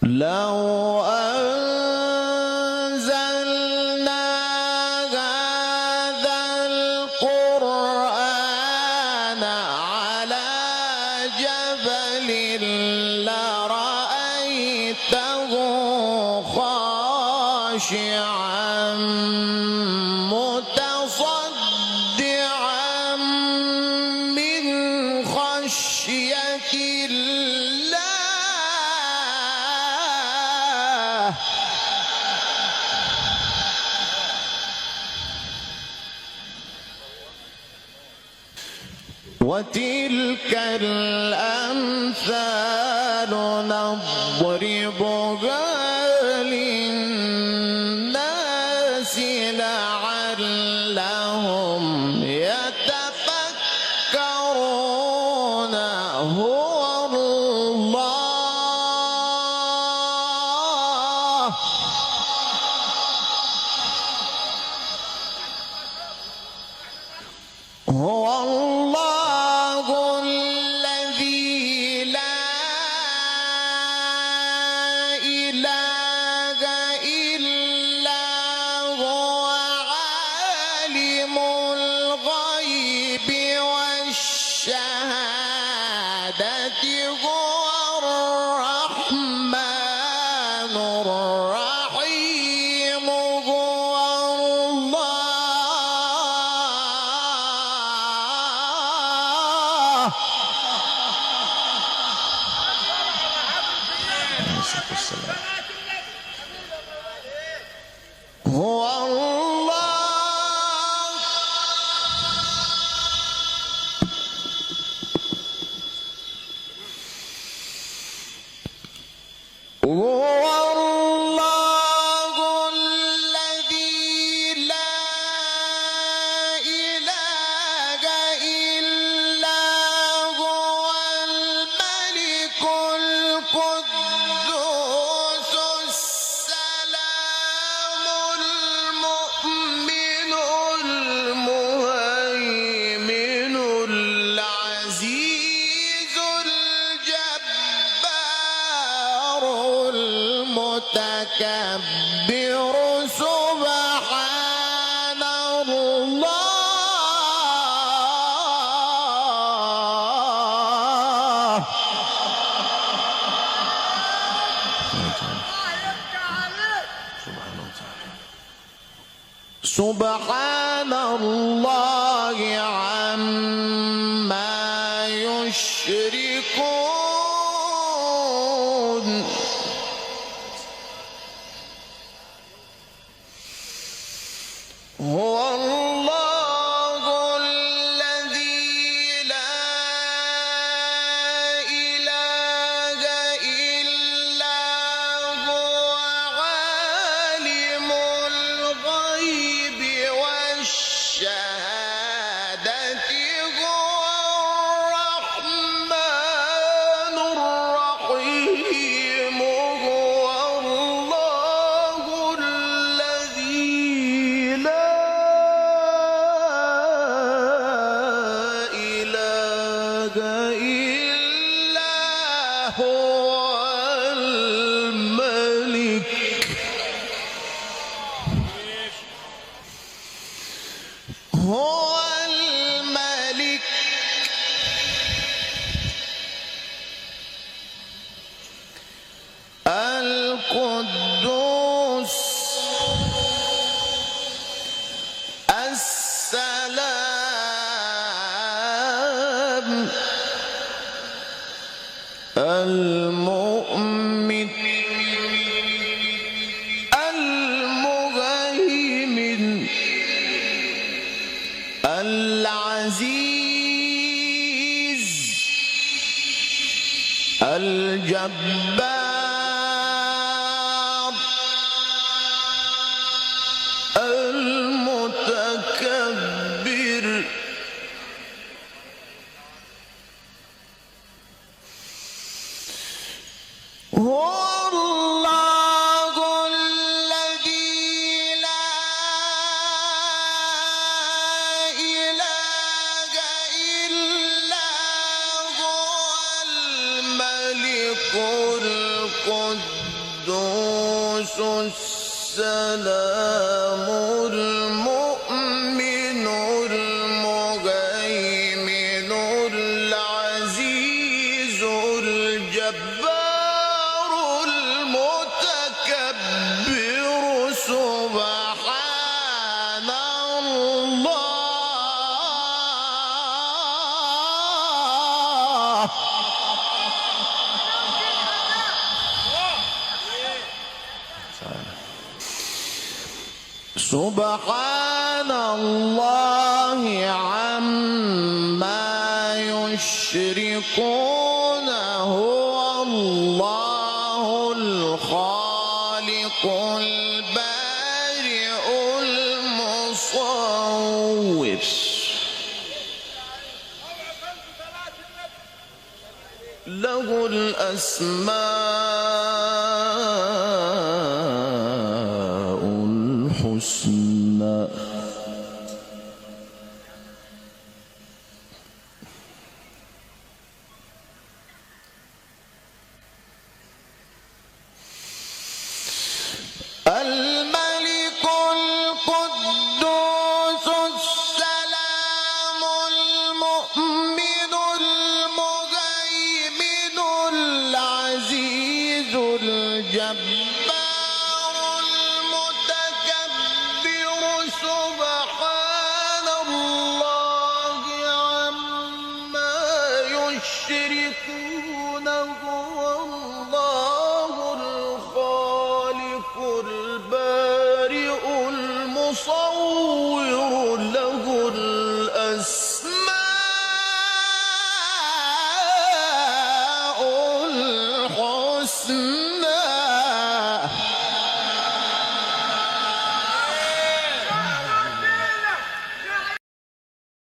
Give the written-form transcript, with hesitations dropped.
لو أنزلنا هذا القرآن على جبل لرأيته خاشعا متصدعا من خشية الله. وتلك الأمثال نضربها للناس لعلهم يتفكرون. هو الله هو الله الذي لا إله إلا هو عالم الغيب والشهادة هو الرحمن الرحيم. هو الله هو الله هو الله الذي لا إله إلا هو الملك القدوس السلام المؤمن المهيمن العزيز الجبار المتكبر. سبحان الله سبحان الله عما يشركون. هو الله الذي لا إله إلا هو عالم الغيب والشهادة هو الرحمن الرحيم. هو الله الذي لا إله إلا هو الملك هو الملك القدوس السلام المؤمن المهيمن العزيز الجبار المتكبر. هو الله الذي لا إله إلا هو الملك القدوس السلام المؤمن المهيمن العزيز الجبار المتكبر سبحان الله. سبحان الله عما يشركون هو الله الخالق البارئ المصور له الأسماء الحسنى. الملك القدوس السلام المؤمن المهيمن العزيز الجبار